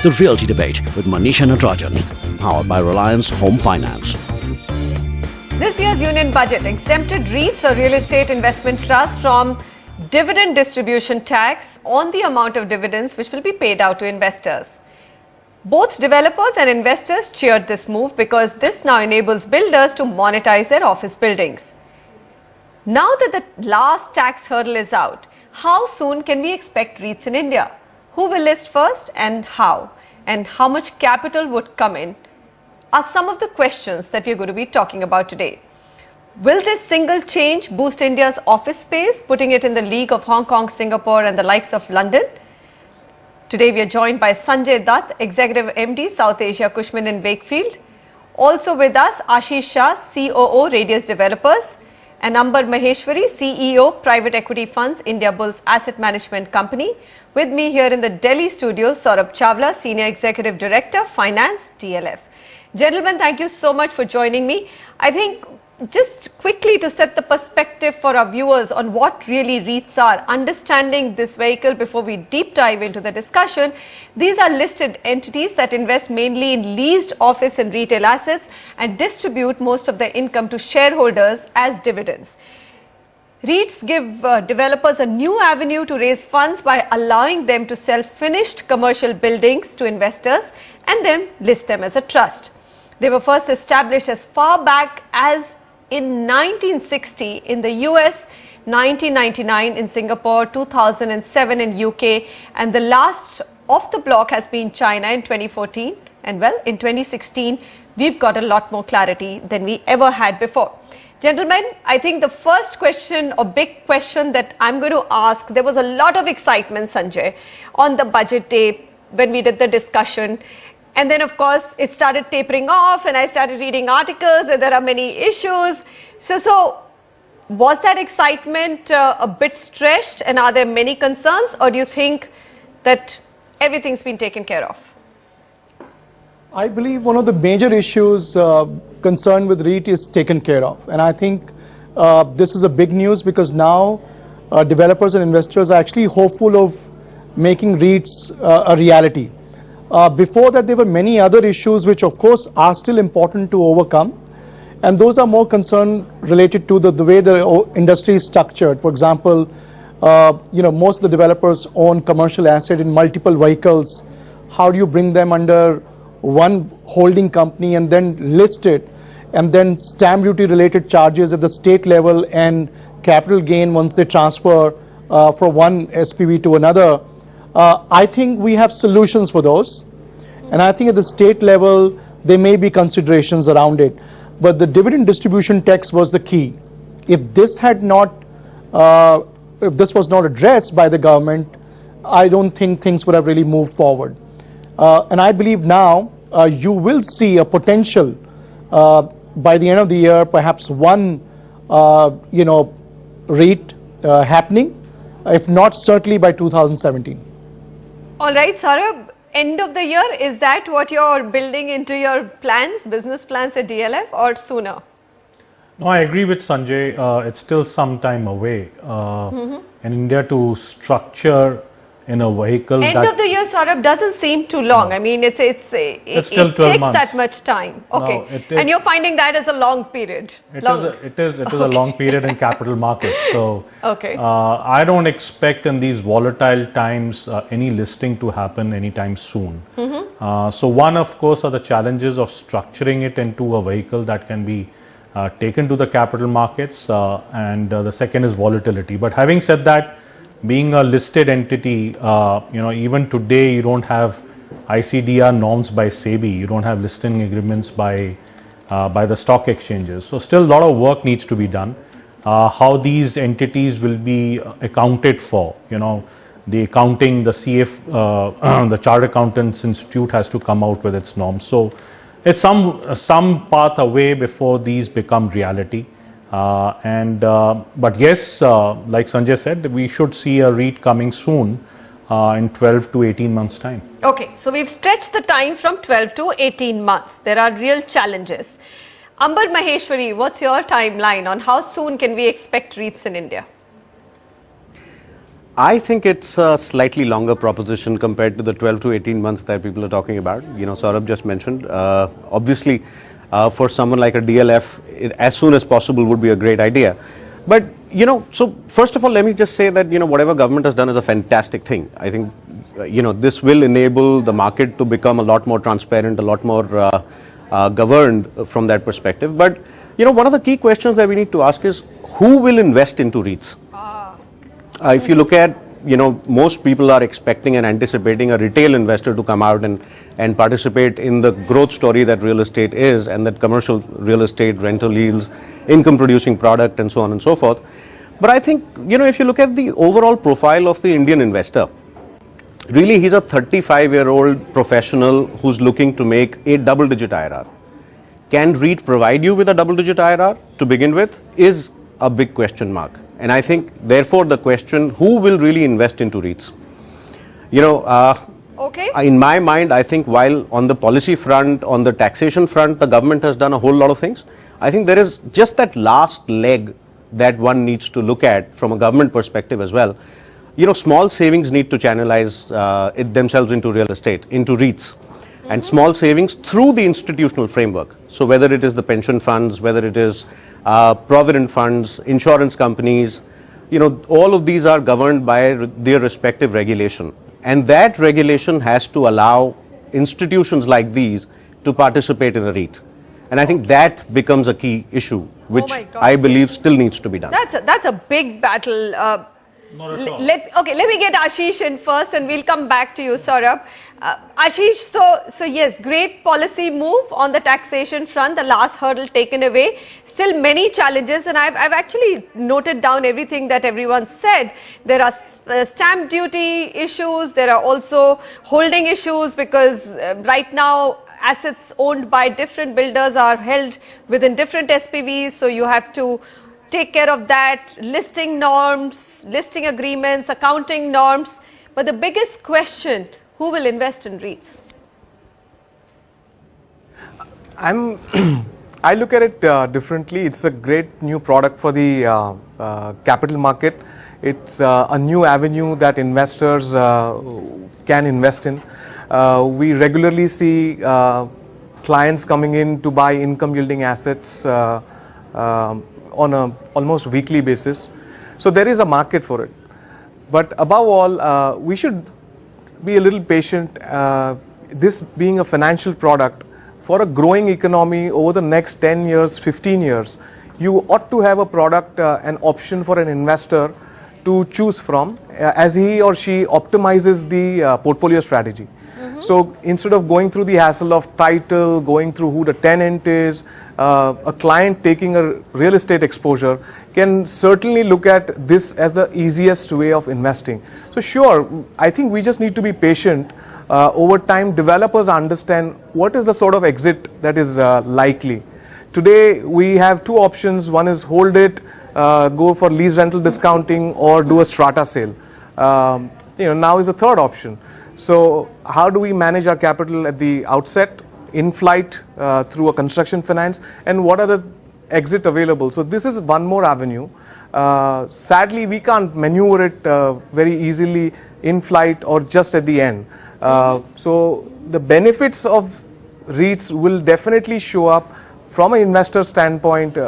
The Realty Debate with Manisha Natarajan, powered by Reliance Home Finance. This year's union budget exempted REITs or real estate investment trusts from dividend distribution tax on the amount of dividends which will be paid out to investors. Both developers and investors cheered this move because this now enables builders to monetize their office buildings. Now that the last tax hurdle is out, how soon can we expect REITs in India? Who will list first and how? And how much capital would come in? Are some of the questions that we're going to be talking about today. Will this single change boost India's office space, putting it in the league of Hong Kong, Singapore and the likes of London? Today we are joined by Sanjay Dutt, Executive MD, South Asia, Cushman and Wakefield. Also with us, Ashish Shah, COO, Radius Developers, and Ambar Maheshwari, CEO, Private Equity Funds, India Bulls Asset Management Company. With me here in the Delhi studio, Saurabh Chawla, Senior Executive Director, Finance, DLF. Gentlemen, thank you so much for joining me. I think just quickly to set the perspective for our viewers on what really REITs are, understanding this vehicle before we deep dive into the discussion. These are listed entities that invest mainly in leased office and retail assets and distribute most of their income to shareholders as dividends. REITs give developers a new avenue to raise funds by allowing them to sell finished commercial buildings to investors and then list them as a trust. They were first established as far back as in 1960 in the US, 1999 in Singapore, 2007 in UK, and the last off the block has been China in 2014. And well, in 2016, we've got a lot more clarity than we ever had before. Gentlemen, I think the first question or big question that I'm going to ask, there was a lot of excitement, Sanjay, on the budget day when we did the discussion. And then, of course, it started tapering off and I started reading articles and there are many issues. So was that excitement a bit stretched and are there many concerns, or do you think that everything's been taken care of? I believe one of the major issues concerned with REIT is taken care of. And I think this is a big news because now developers and investors are actually hopeful of making REITs a reality. Before that, there were many other issues which, of course, are still important to overcome. And those are more concerned related to the way the industry is structured. For example, most of the developers own commercial asset in multiple vehicles. How do you bring them under one holding company and then list it, and then stamp duty related charges at the state level and capital gain once they transfer from one SPV to another? I think we have solutions for those, and I think at the state level there may be considerations around it, but the dividend distribution tax was the key. If this had not, if this was not addressed by the government, I don't think things would have really moved forward. And I believe now you will see a potential by the end of the year, perhaps one REIT happening, if not certainly by 2017. All right, Saurabh, end of the year, is that what you're building into your plans, business plans at DLF, or sooner? No, I agree with Sanjay. It's still some time away. In India to structure in a vehicle. End of the year, Saurabh, doesn't seem too long. No. I mean, it still 12 takes months. that much time. Okay, no, and you're finding that as a long period. It is a long period in capital markets. So okay. I don't expect in these volatile times any listing to happen anytime soon. So one, of course, are the challenges of structuring it into a vehicle that can be taken to the capital markets, and the second is volatility. But having said that, being a listed entity, even today you don't have ICDR norms by SEBI, you don't have listing agreements by the stock exchanges. So still a lot of work needs to be done. How these entities will be accounted for, the accounting, the CF, the Chartered Accountants Institute has to come out with its norms. So it's some path away before these become reality. But yes, like Sanjay said, we should see a REIT coming soon in 12 to 18 months time. Okay, so we've stretched the time from 12 to 18 months. There are real challenges. Ambar Maheshwari, what's your timeline on how soon can we expect REITs in India? I think it's a slightly longer proposition compared to the 12 to 18 months that people are talking about. Saurabh just mentioned. Obviously, for someone like a DLF, as soon as possible would be a great idea. But, so first of all, let me just say that, whatever government has done is a fantastic thing. I think, this will enable the market to become a lot more transparent, a lot more governed from that perspective. But, one of the key questions that we need to ask is, who will invest into REITs? If you look at, most people are expecting and anticipating a retail investor to come out and participate in the growth story that real estate is, and that commercial real estate, rental yields, income producing product, and so on and so forth. But I think, if you look at the overall profile of the Indian investor, really he's a 35-year-old professional who's looking to make a double-digit IRR. Can REIT provide you with a double-digit IRR to begin with is a big question mark. And I think, therefore, the question, who will really invest into REITs? In my mind, I think while on the policy front, on the taxation front, the government has done a whole lot of things, I think there is just that last leg that one needs to look at from a government perspective as well. Small savings need to channelize themselves into real estate, into REITs. And small savings through the institutional framework. So whether it is the pension funds, whether it is provident funds, insurance companies, all of these are governed by their respective regulation. And that regulation has to allow institutions like these to participate in a REIT. And I think that becomes a key issue, which I believe still needs to be done. That's a big battle. Let me get Ashish in first, and we'll come back to you, Saurabh. Ashish, so yes, great policy move on the taxation front, the last hurdle taken away. Still many challenges, and I've actually noted down everything that everyone said. There are stamp duty issues, there are also holding issues, because right now assets owned by different builders are held within different SPVs, so you have to take care of that, listing norms, listing agreements, accounting norms. But the biggest question, who will invest in REITs? I look at it differently. It's a great new product for the capital market. It's a new avenue that investors can invest in. We regularly see clients coming in to buy income yielding assets on a almost weekly basis. So there is a market for it. But above all, we should be a little patient. This being a financial product, for a growing economy over the next 10 years, 15 years, you ought to have a product, an option for an investor to choose from as he or she optimizes the portfolio strategy. So instead of going through the hassle of title, going through who the tenant is, a client taking a real estate exposure can certainly look at this as the easiest way of investing. So sure, I think we just need to be patient. Over time, developers understand what is the sort of exit that is likely. Today, we have two options. One is hold it, go for lease rental discounting, or do a strata sale. Now is a third option. So how do we manage our capital at the outset, in flight, through a construction finance, and what are the exit available? So this is one more avenue. Sadly, we can't maneuver it very easily in flight or just at the end. So the benefits of REITs will definitely show up from an investor standpoint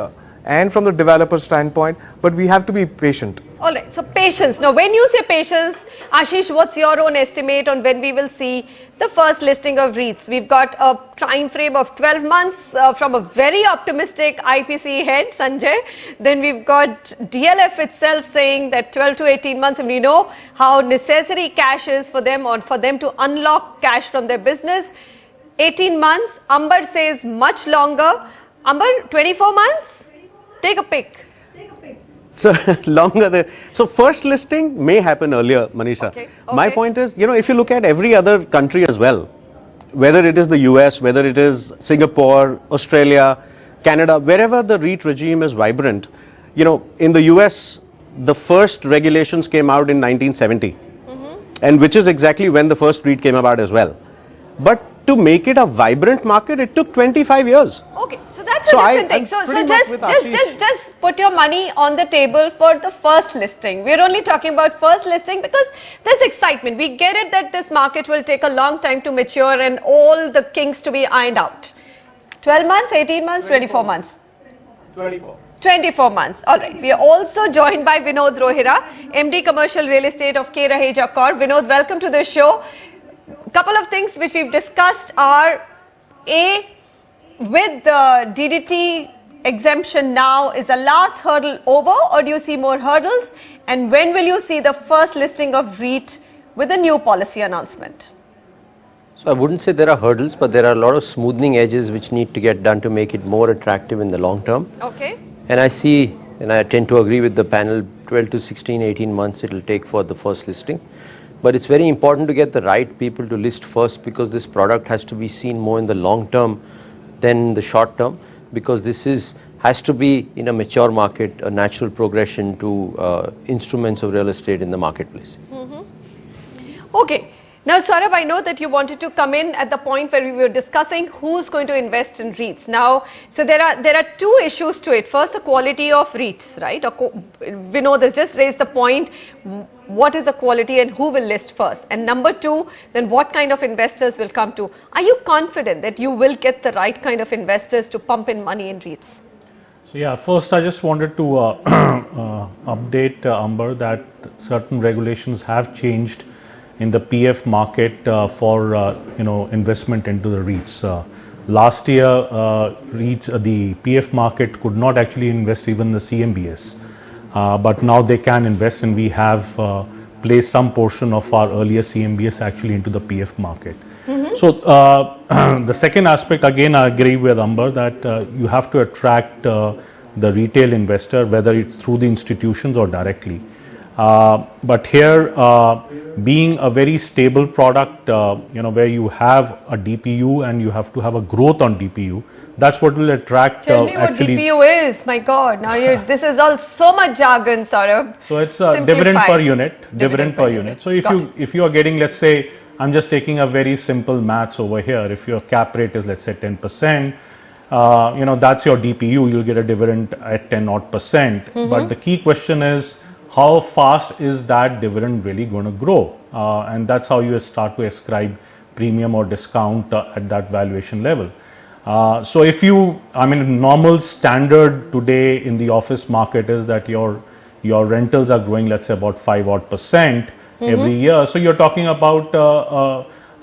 and from the developer standpoint, but we have to be patient. All right, so patience. Now, when you say patience, Ashish, what's your own estimate on when we will see the first listing of REITs? We've got a time frame of 12 months from a very optimistic IPC head, Sanjay. Then we've got DLF itself saying that 12 to 18 months, and we know how necessary cash is for them, or for them to unlock cash from their business. 18 months, Amber says much longer. Amber, 24 months? Take a pick. So longer than, so first listing may happen earlier, Manisha. Okay. My point is, if you look at every other country as well, whether it is the US, whether it is Singapore, Australia, Canada, wherever the REIT regime is vibrant, in the US, the first regulations came out in 1970, and which is exactly when the first REIT came about as well. But to make it a vibrant market, it took 25 years. Okay, so that's a different thing. So just put your money on the table for the first listing. We're only talking about first listing because there's excitement. We get it that this market will take a long time to mature and all the kinks to be ironed out. 12 months, 18 months, 24 months? 24 months. All right. We are also joined by Vinod Rohira, MD Commercial Real Estate of K. Raheja Corp. Vinod, welcome to the show. Couple of things which we've discussed are A, with the DDT exemption now, is the last hurdle over or do you see more hurdles? And when will you see the first listing of REIT with a new policy announcement? So I wouldn't say there are hurdles, but there are a lot of smoothing edges which need to get done to make it more attractive in the long term. Okay. And I see, and I tend to agree with the panel, 12 to 16, 18 months it will take for the first listing. But it's very important to get the right people to list first because this product has to be seen more in the long term than the short term, because this has to be in a mature market, a natural progression to instruments of real estate in the marketplace. Okay. Now, Saurabh, I know that you wanted to come in at the point where we were discussing who's going to invest in REITs. Now, so there are two issues to it. First, the quality of REITs, right? Vinod has just raised the point, what is the quality and who will list first? And number two, then what kind of investors will come to? Are you confident that you will get the right kind of investors to pump in money in REITs? So yeah, first I just wanted to update Amber that certain regulations have changed in the PF market for investment into the REITs. Last year, REITs, the PF market could not actually invest even the CMBS, but now they can invest, and we have placed some portion of our earlier CMBS actually into the PF market. So the second aspect, again, I agree with Amber that you have to attract the retail investor, whether it's through the institutions or directly. But here, being a very stable product, where you have a DPU and you have to have a growth on DPU, that's what will attract. Tell me what DPU is. My God, now this is all so much jargon, Saurabh. So it's dividend per unit. Dividend per unit. So if you are getting, let's say, I'm just taking a very simple maths over here. If your cap rate is, let's say, 10%, that's your DPU. You'll get a dividend at 10% odd. But the key question is, how fast is that dividend really going to grow? And that's how you start to ascribe premium or discount at that valuation level. So if normal standard today in the office market is that your rentals are growing, let's say, about 5% every year. So you're talking about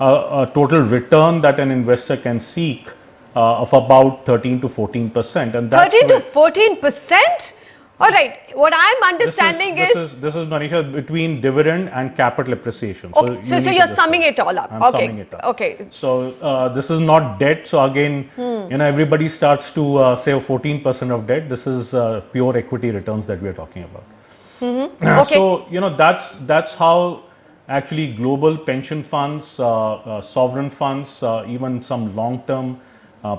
a total return that an investor can seek of about 13 to 14%. And that's 13 to 14%? All right. What I'm understanding is this is Manisha, between dividend and capital appreciation. Okay. So you're summing it all up. I'm okay. Summing it up. Okay. So this is not debt. So again, everybody starts to say 14% of debt. This is pure equity returns that we are talking about. Okay. So that's how actually global pension funds, sovereign funds, even some long-term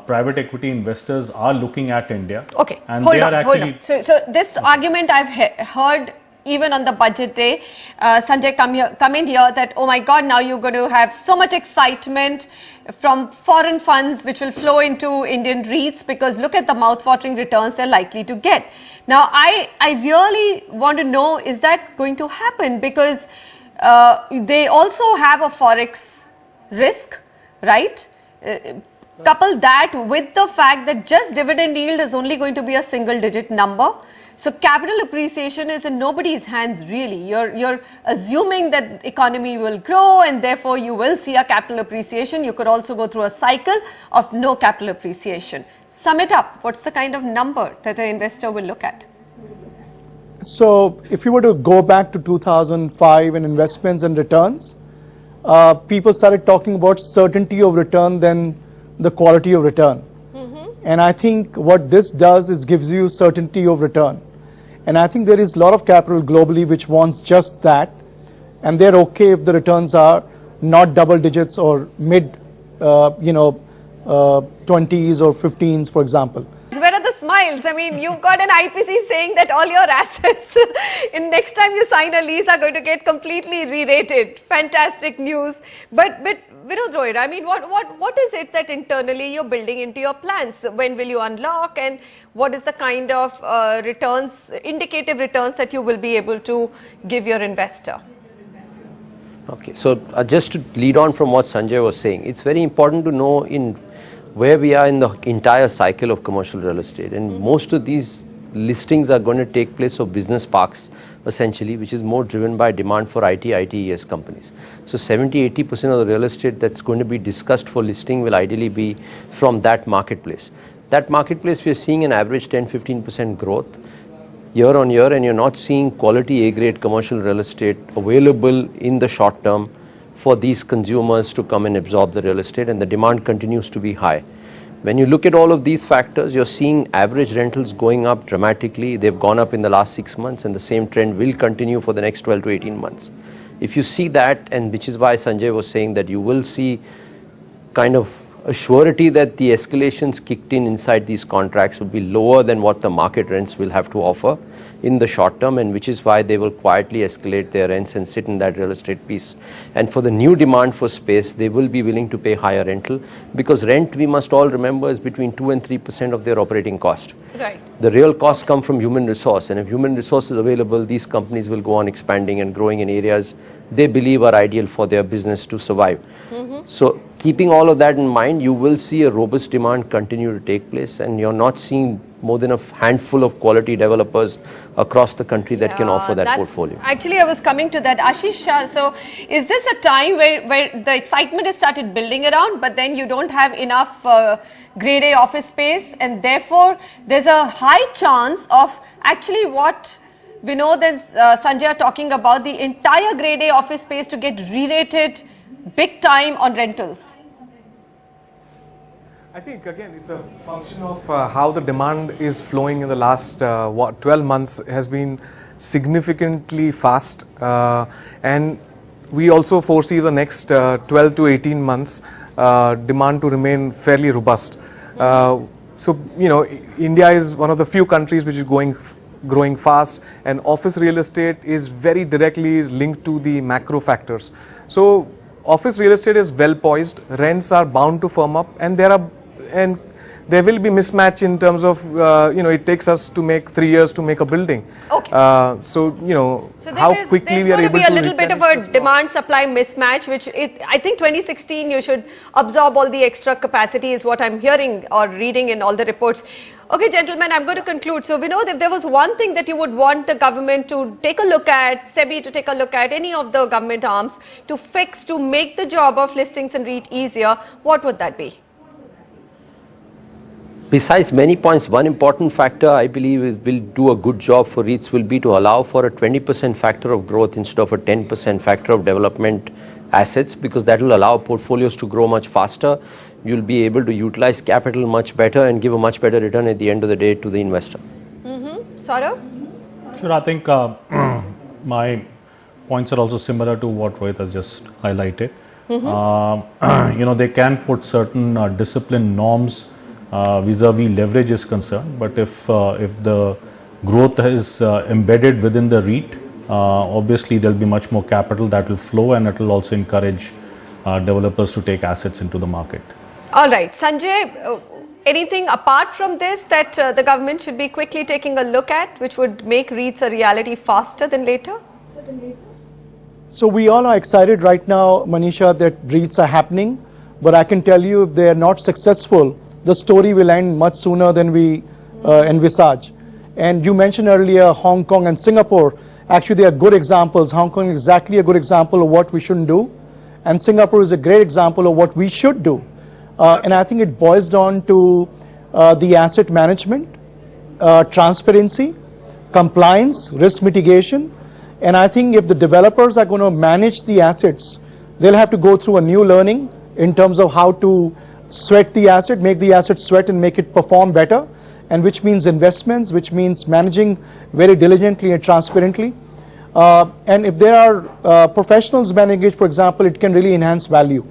private equity investors are looking at India. Okay, and hold they on, are actually. So this argument I've heard even on the budget day. Sanjay come in here that, oh my God, now you're going to have so much excitement from foreign funds which will flow into Indian REITs because look at the mouth-watering returns they're likely to get. Now, I really want to know, is that going to happen? Because they also have a forex risk, right? Couple that with the fact that just dividend yield is only going to be a single digit number. So capital appreciation is in nobody's hands really. You're assuming that the economy will grow and therefore you will see a capital appreciation. You could also go through a cycle of no capital appreciation. Sum it up. What's the kind of number that an investor will look at? So if you were to go back to 2005 in investments and returns, people started talking about certainty of return than the quality of return. And I think what this does is gives you certainty of return. And I think there is a lot of capital globally which wants just that. And they're okay if the returns are not double digits or mid, 20s or 15s, for example. Where are the smiles? smiles. I mean, you've got an IPC saying that all your assets in next time you sign a lease are going to get completely re-rated. Fantastic news. But Vinod Rohit, I mean, what is it that internally you're building into your plans? When will you unlock, and what is the kind of returns, indicative returns that you will be able to give your investor? Okay, so just to lead on from what Sanjay was saying, it's very important to know in where we are in the entire cycle of commercial real estate, and most of these listings are going to take place of business parks essentially, which is more driven by demand for ITES companies. So 70-80% of the real estate that's going to be discussed for listing will ideally be from that marketplace. That marketplace, we are seeing an average 10-15% growth year on year, and you're not seeing quality A-grade commercial real estate available in the short term for these consumers to come and absorb the real estate, and the demand continues to be high. When you look at all of these factors, you're seeing average rentals going up dramatically. They've gone up in the last 6 months, and the same trend will continue for the next 12 to 18 months. If you see that, and which is why Sanjay was saying that you will see kind of a surety that the escalations kicked in inside these contracts will be lower than what the market rents will have to offer in the short term, and which is why they will quietly escalate their rents and sit in that real estate piece. And for the new demand for space, they will be willing to pay higher rental, because rent, we must all remember, is between 2 and 3% of their operating cost. Right. The real costs come from human resource, and if human resource is available, these companies will go on expanding and growing in areas they believe are ideal for their business to survive. So keeping all of that in mind, you will see a robust demand continue to take place, and you're not seeing more than a handful of quality developers across the country that can offer that portfolio. Actually, I was coming to that. Ashish Shah, so is this a time where the excitement has started building around, but then you don't have enough grade A office space, and therefore there's a high chance of actually what Vinod and Sanjay are talking about, the entire grade A office space to get re-rated big time on rentals? I think again it's a function of how the demand is flowing in the last 12 months has been significantly fast, and we also foresee the next 12 to 18 months demand to remain fairly robust. So you know, India is one of the few countries which is growing fast, and office real estate is very directly linked to the macro factors. So office real estate is well poised, rents are bound to firm up, and there will be mismatch in terms of it takes us to make 3 years to make a building. Okay. So how quickly we are able to. There's going to be a little bit of a demand supply mismatch, which I think 2016 you should absorb all the extra capacity is what I'm hearing or reading in all the reports. Okay, gentlemen, I'm going to conclude. So, Vinod, if there was one thing that you would want the government to take a look at, SEBI to take a look at, any of the government arms to fix, to make the job of listings and REIT easier, what would that be? Besides many points, one important factor I believe will do a good job for REITs will be to allow for a 20% factor of growth instead of a 10% factor of development assets, because that will allow portfolios to grow much faster. You'll be able to utilize capital much better and give a much better return at the end of the day to the investor. Saurav? Sure, I think my points are also similar to what Rohit has just highlighted. They can put certain discipline norms vis-a-vis leverage is concerned, but if the growth is embedded within the REIT, obviously there'll be much more capital that will flow, and it will also encourage developers to take assets into the market. All right, Sanjay, anything apart from this that the government should be quickly taking a look at, which would make REITs a reality faster than later? So we all are excited right now, Manisha, that REITs are happening, but I can tell you if they are not successful, the story will end much sooner than we envisage. And you mentioned earlier Hong Kong and Singapore. Actually, they are good examples. Hong Kong is exactly a good example of what we shouldn't do, and Singapore is a great example of what we should do. And I think it boils down to the asset management, transparency, compliance, risk mitigation. And I think if the developers are going to manage the assets, they'll have to go through a new learning in terms of how to sweat the asset, make the asset sweat and make it perform better, and which means investments, which means managing very diligently and transparently. And if there are professionals managing it, for example, it can really enhance value.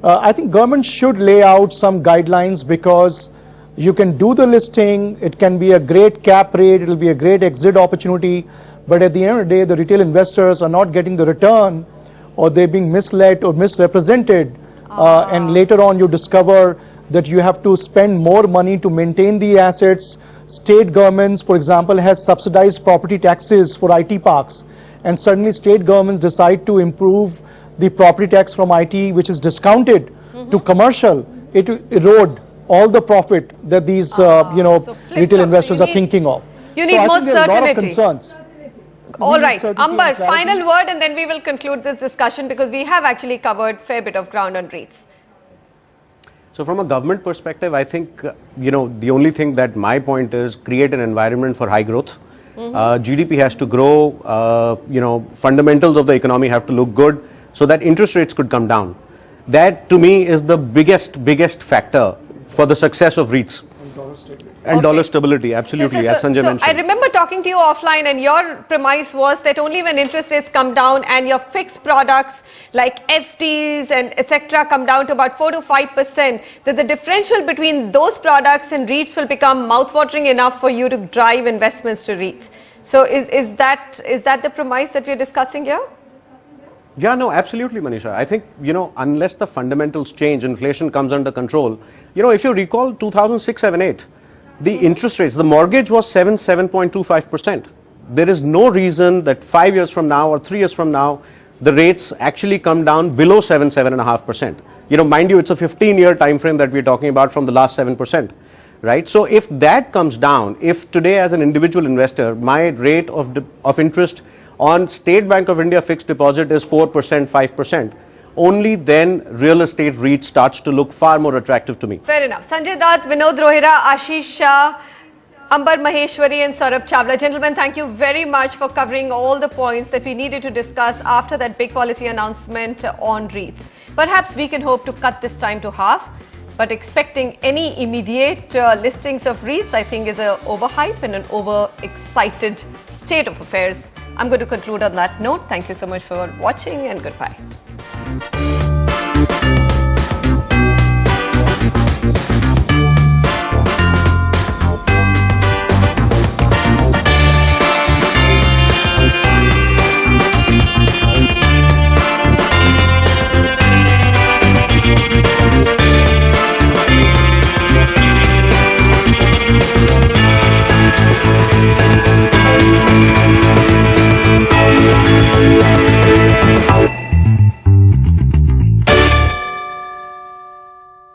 I think government should lay out some guidelines, because You can do the listing, it can be a great cap rate, it will be a great exit opportunity, but at the end of the day, the retail investors are not getting the return, or they're being misled or misrepresented, and later on you discover that you have to spend more money to maintain the assets. State governments, for example, has subsidized property taxes for IT parks, and suddenly state governments decide to improve the property tax from IT, which is discounted, to commercial. It will erode all the profit that these So retail investors you are need- thinking of. you So need I more think there are a lot of certainty. concerns. All right, certainty Amber, and clarity. final word, and then we will conclude this discussion because we have actually covered fair bit of ground on REITs. So from a government perspective, I think, the only thing that my point is create an environment for high growth. GDP has to grow, fundamentals of the economy have to look good so that interest rates could come down. That to me is the biggest factor for the success of REITs. And Okay. dollar stability, absolutely, as Sanjay mentioned. I remember talking to you offline, and your premise was that only when interest rates come down and your fixed products like FDs and etc. come down to about 4 to 5%, that the differential between those products and REITs will become mouthwatering enough for you to drive investments to REITs. So is that the premise that we're discussing here? Yeah, no, absolutely, Manisha. I think, unless the fundamentals change, inflation comes under control. If you recall 2006, 7, 8, the interest rates, the mortgage was 7.25%. There is no reason that 5 years from now or 3 years from now, the rates actually come down below 7.5%. Mind you, it's a 15-year time frame that we're talking about from the last 7%, right? So if that comes down, if today as an individual investor, my rate of interest on State Bank of India fixed deposit is 4%, 5%, only then real estate REIT starts to look far more attractive to me. Fair enough. Sanjay Dutt, Vinod Rohira, Ashish Shah, Amber Maheshwari and Saurabh Chawla. Gentlemen, thank you very much for covering all the points that we needed to discuss after that big policy announcement on REITs. Perhaps we can hope to cut this time to half, but expecting any immediate listings of REITs, I think, is an overhype and an overexcited state of affairs. I'm going to conclude on that note. Thank you so much for watching, and goodbye.